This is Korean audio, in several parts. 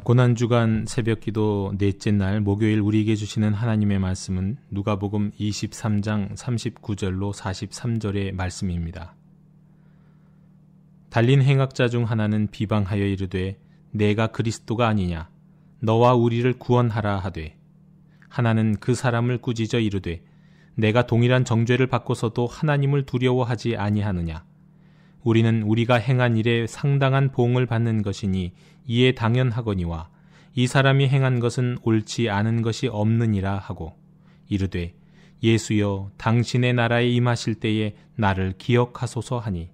고난주간 새벽기도 넷째 날 목요일 우리에게 주시는 하나님의 말씀은 누가복음 23장 39절로 43절의 말씀입니다. 달린 행악자 중 하나는 비방하여 이르되 내가 그리스도가 아니냐 너와 우리를 구원하라 하되, 하나는 그 사람을 꾸짖어 이르되 내가 동일한 정죄를 받고서도 하나님을 두려워하지 아니하느냐. 우리는 우리가 행한 일에 상당한 보응을 받는 것이니 이에 당연하거니와 이 사람이 행한 것은 옳지 않은 것이 없느니라 하고, 이르되 예수여 당신의 나라에 임하실 때에 나를 기억하소서 하니,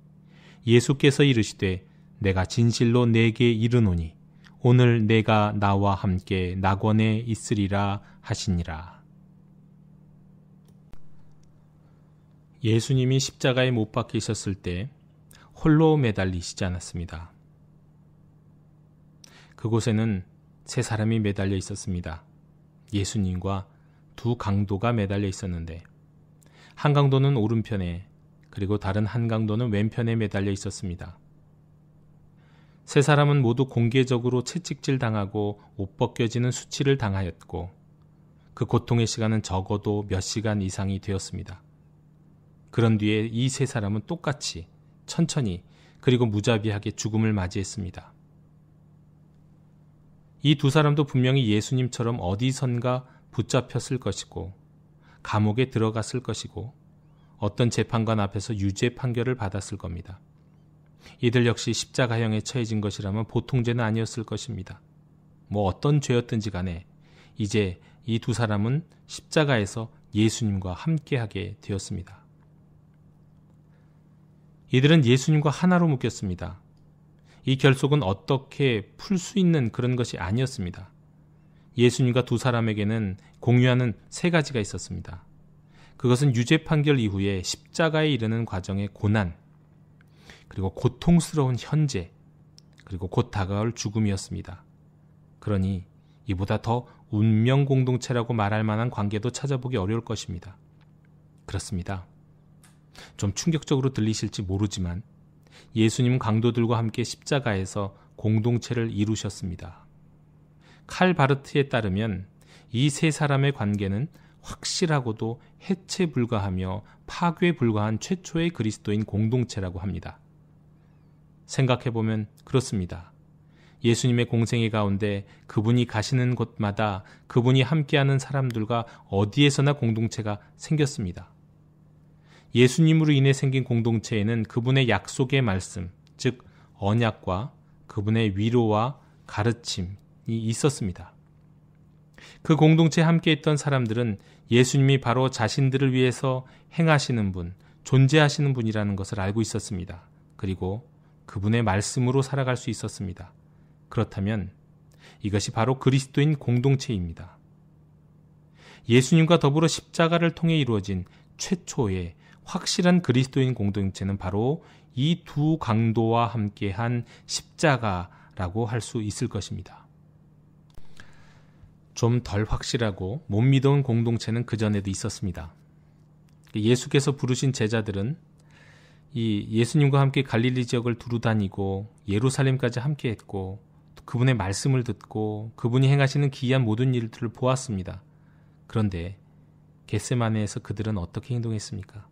예수께서 이르시되 내가 진실로 내게 이르노니 오늘 내가 나와 함께 낙원에 있으리라 하시니라. 예수님이 십자가에 못 박히셨을 때 홀로 매달리시지 않았습니다. 그곳에는 세 사람이 매달려 있었습니다. 예수님과 두 강도가 매달려 있었는데, 한 강도는 오른편에, 그리고 다른 한 강도는 왼편에 매달려 있었습니다. 세 사람은 모두 공개적으로 채찍질 당하고 옷 벗겨지는 수치를 당하였고, 그 고통의 시간은 적어도 몇 시간 이상이 되었습니다. 그런 뒤에 이 세 사람은 똑같이 천천히 그리고 무자비하게 죽음을 맞이했습니다. 이 두 사람도 분명히 예수님처럼 어디선가 붙잡혔을 것이고 감옥에 들어갔을 것이고 어떤 재판관 앞에서 유죄 판결을 받았을 겁니다. 이들 역시 십자가형에 처해진 것이라면 보통 죄는 아니었을 것입니다. 어떤 죄였든지 간에 이제 이 두 사람은 십자가에서 예수님과 함께하게 되었습니다. 이들은 예수님과 하나로 묶였습니다. 이 결속은 어떻게 풀 수 있는 그런 것이 아니었습니다. 예수님과 두 사람에게는 공유하는 세 가지가 있었습니다. 그것은 유죄 판결 이후에 십자가에 이르는 과정의 고난, 그리고 고통스러운 현재, 그리고 곧 다가올 죽음이었습니다. 그러니 이보다 더 운명 공동체라고 말할 만한 관계도 찾아보기 어려울 것입니다. 그렇습니다. 좀 충격적으로 들리실지 모르지만 예수님은 강도들과 함께 십자가에서 공동체를 이루셨습니다. 칼 바르트에 따르면 이 세 사람의 관계는 확실하고도 해체 불가하며 파괴 불가한 최초의 그리스도인 공동체라고 합니다. 생각해보면 그렇습니다. 예수님의 공생애 가운데 그분이 가시는 곳마다 그분이 함께하는 사람들과 어디에서나 공동체가 생겼습니다. 예수님으로 인해 생긴 공동체에는 그분의 약속의 말씀, 즉 언약과 그분의 위로와 가르침이 있었습니다. 그 공동체에 함께 있던 사람들은 예수님이 바로 자신들을 위해서 행하시는 분, 존재하시는 분이라는 것을 알고 있었습니다. 그리고 그분의 말씀으로 살아갈 수 있었습니다. 그렇다면 이것이 바로 그리스도인 공동체입니다. 예수님과 더불어 십자가를 통해 이루어진 최초의 확실한 그리스도인 공동체는 바로 이 두 강도와 함께한 십자가라고 할 수 있을 것입니다. 좀 덜 확실하고 못 믿어온 공동체는 그전에도 있었습니다. 예수께서 부르신 제자들은 이 예수님과 함께 갈릴리 지역을 두루다니고 예루살렘까지 함께했고 그분의 말씀을 듣고 그분이 행하시는 기이한 모든 일들을 보았습니다. 그런데 겟세마네에서 그들은 어떻게 행동했습니까?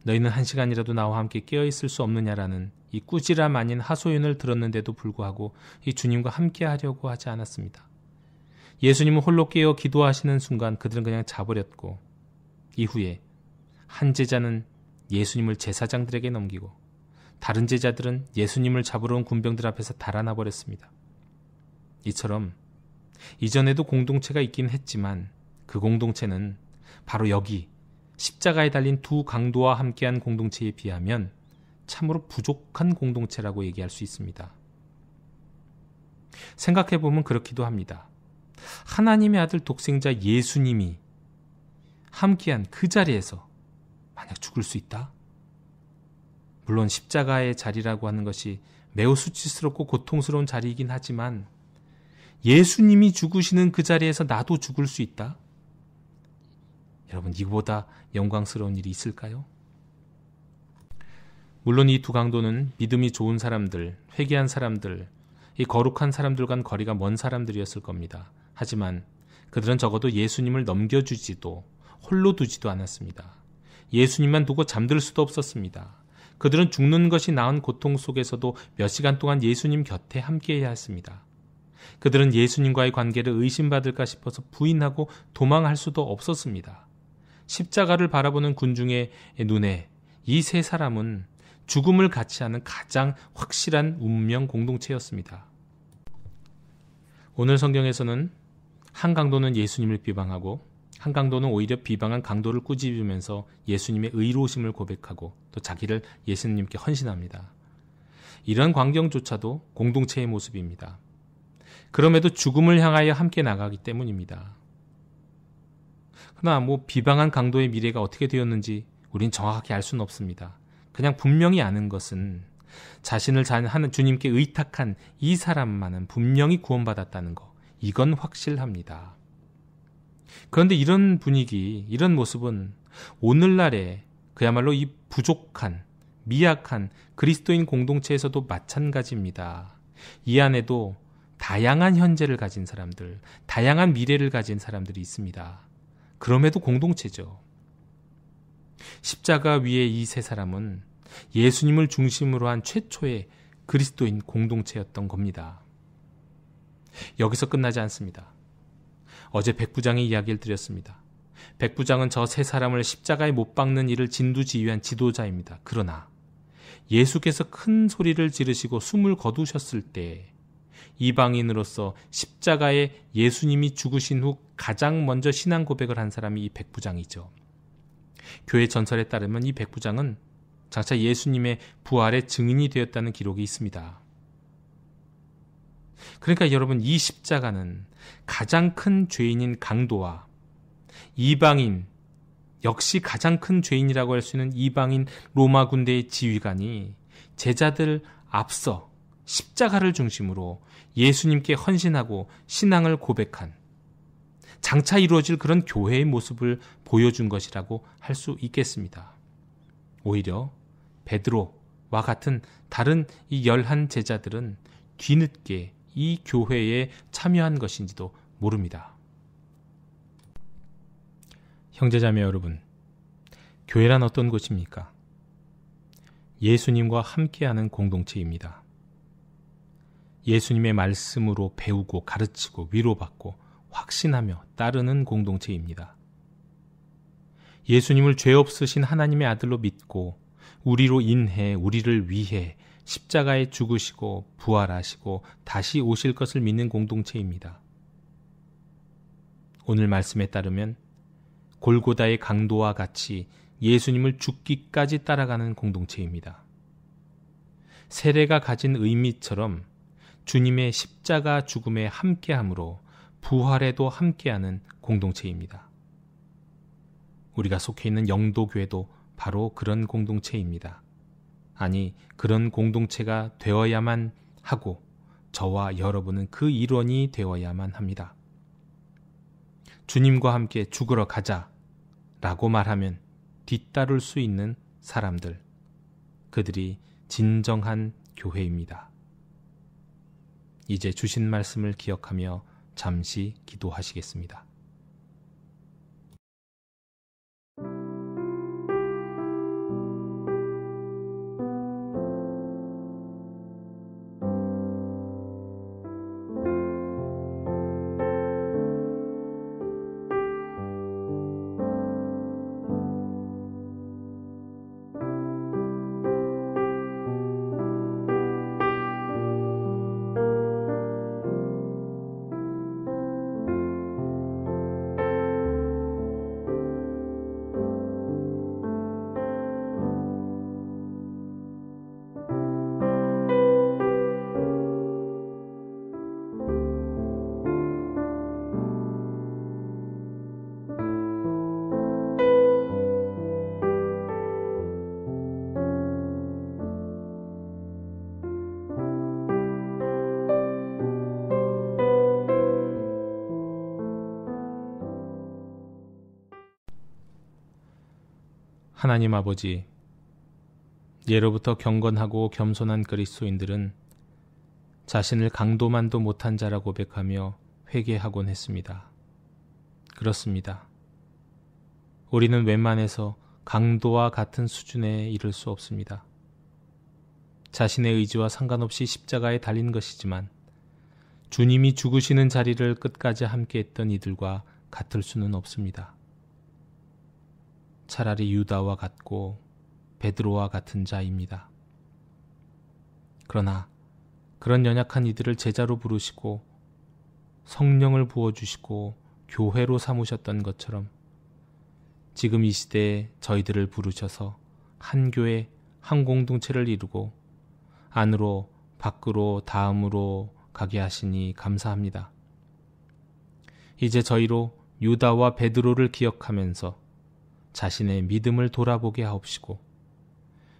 너희는 1시간이라도 나와 함께 깨어있을 수 없느냐라는 이 꾸지람 아닌 하소연을 들었는데도 불구하고 이 주님과 함께 하려고 하지 않았습니다. 예수님은 홀로 깨어 기도하시는 순간 그들은 그냥 자버렸고, 이후에 한 제자는 예수님을 제사장들에게 넘기고 다른 제자들은 예수님을 잡으러 온 군병들 앞에서 달아나 버렸습니다. 이처럼 이전에도 공동체가 있긴 했지만 그 공동체는 바로 여기 십자가에 달린 두 강도와 함께한 공동체에 비하면 참으로 부족한 공동체라고 얘기할 수 있습니다. 생각해보면 그렇기도 합니다. 하나님의 아들 독생자 예수님이 함께한 그 자리에서 만약 죽을 수 있다? 물론 십자가의 자리라고 하는 것이 매우 수치스럽고 고통스러운 자리이긴 하지만 예수님이 죽으시는 그 자리에서 나도 죽을 수 있다? 여러분, 이보다 영광스러운 일이 있을까요? 물론 이 두 강도는 믿음이 좋은 사람들, 회개한 사람들, 이 거룩한 사람들과는 거리가 먼 사람들이었을 겁니다. 하지만 그들은 적어도 예수님을 넘겨주지도 홀로 두지도 않았습니다. 예수님만 두고 잠들 수도 없었습니다. 그들은 죽는 것이 나은 고통 속에서도 몇 시간 동안 예수님 곁에 함께해야 했습니다. 그들은 예수님과의 관계를 의심받을까 싶어서 부인하고 도망할 수도 없었습니다. 십자가를 바라보는 군중의 눈에 이 세 사람은 죽음을 같이 하는 가장 확실한 운명 공동체였습니다. 오늘 성경에서는 한 강도는 예수님을 비방하고 한 강도는 오히려 비방한 강도를 꾸짖으면서 예수님의 의로우심을 고백하고 또 자기를 예수님께 헌신합니다. 이런 광경조차도 공동체의 모습입니다. 그럼에도 죽음을 향하여 함께 나가기 때문입니다. 그러나 비방한 강도의 미래가 어떻게 되었는지 우린 정확하게 알 수는 없습니다. 그냥 분명히 아는 것은 자신을 하는 주님께 의탁한 이 사람만은 분명히 구원받았다는 것, 이건 확실합니다. 그런데 이런 분위기, 이런 모습은 오늘날에 그야말로 이 부족한, 미약한 그리스도인 공동체에서도 마찬가지입니다. 이 안에도 다양한 현재를 가진 사람들, 다양한 미래를 가진 사람들이 있습니다. 그럼에도 공동체죠. 십자가 위에 이 세 사람은 예수님을 중심으로 한 최초의 그리스도인 공동체였던 겁니다. 여기서 끝나지 않습니다. 어제 백부장의 이야기를 드렸습니다. 백부장은 저 세 사람을 십자가에 못 박는 일을 진두지휘한 지도자입니다. 그러나 예수께서 큰 소리를 지르시고 숨을 거두셨을 때 이방인으로서 십자가에 예수님이 죽으신 후 가장 먼저 신앙 고백을 한 사람이 이 백부장이죠. 교회 전설에 따르면 이 백부장은 장차 예수님의 부활의 증인이 되었다는 기록이 있습니다. 그러니까 여러분, 이 십자가는 가장 큰 죄인인 강도와 이방인, 역시 가장 큰 죄인이라고 할 수 있는 이방인 로마 군대의 지휘관이 제자들 앞서 십자가를 중심으로 예수님께 헌신하고 신앙을 고백한, 장차 이루어질 그런 교회의 모습을 보여준 것이라고 할 수 있겠습니다. 오히려 베드로와 같은 다른 이 11 제자들은 뒤늦게 이 교회에 참여한 것인지도 모릅니다. 형제자매 여러분, 교회란 어떤 곳입니까? 예수님과 함께하는 공동체입니다. 예수님의 말씀으로 배우고 가르치고 위로받고 확신하며 따르는 공동체입니다. 예수님을 죄 없으신 하나님의 아들로 믿고 우리로 인해 우리를 위해 십자가에 죽으시고 부활하시고 다시 오실 것을 믿는 공동체입니다. 오늘 말씀에 따르면 골고다의 강도와 같이 예수님을 죽기까지 따라가는 공동체입니다. 세례가 가진 의미처럼 주님의 십자가 죽음에 함께함으로 부활에도 함께하는 공동체입니다. 우리가 속해 있는 영도교회도 바로 그런 공동체입니다. 아니, 그런 공동체가 되어야만 하고 저와 여러분은 그 일원이 되어야만 합니다. 주님과 함께 죽으러 가자 라고 말하면 뒤따를 수 있는 사람들, 그들이 진정한 교회입니다. 이제 주신 말씀을 기억하며 잠시 기도하시겠습니다. 하나님 아버지, 예로부터 경건하고 겸손한 그리스도인들은 자신을 강도만도 못한 자라 고백하며 회개하곤 했습니다. 그렇습니다. 우리는 웬만해서 강도와 같은 수준에 이를 수 없습니다. 자신의 의지와 상관없이 십자가에 달린 것이지만 주님이 죽으시는 자리를 끝까지 함께했던 이들과 같을 수는 없습니다. 차라리 유다와 같고 베드로와 같은 자입니다. 그러나 그런 연약한 이들을 제자로 부르시고 성령을 부어주시고 교회로 삼으셨던 것처럼 지금 이 시대에 저희들을 부르셔서 한 교회, 한 공동체를 이루고 안으로 밖으로 다음으로 가게 하시니 감사합니다. 이제 저희로 유다와 베드로를 기억하면서 자신의 믿음을 돌아보게 하옵시고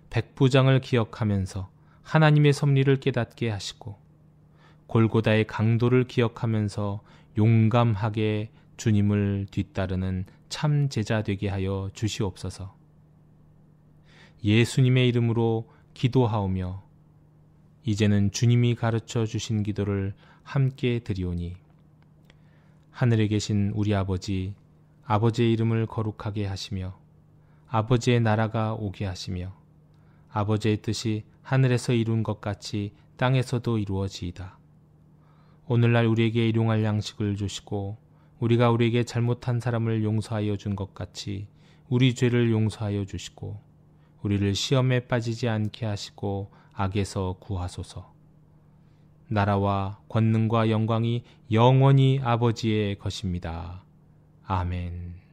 백부장을 기억하면서 하나님의 섭리를 깨닫게 하시고 골고다의 강도를 기억하면서 용감하게 주님을 뒤따르는 참 제자 되게 하여 주시옵소서. 예수님의 이름으로 기도하오며 이제는 주님이 가르쳐 주신 기도를 함께 드리오니 하늘에 계신 우리 아버지, 아버지의 이름을 거룩하게 하시며 아버지의 나라가 오게 하시며 아버지의 뜻이 하늘에서 이룬 것 같이 땅에서도 이루어지이다. 오늘날 우리에게 일용할 양식을 주시고 우리가 우리에게 잘못한 사람을 용서하여 준 것 같이 우리 죄를 용서하여 주시고 우리를 시험에 빠지지 않게 하시고 악에서 구하소서. 나라와 권능과 영광이 영원히 아버지의 것입니다. 아멘.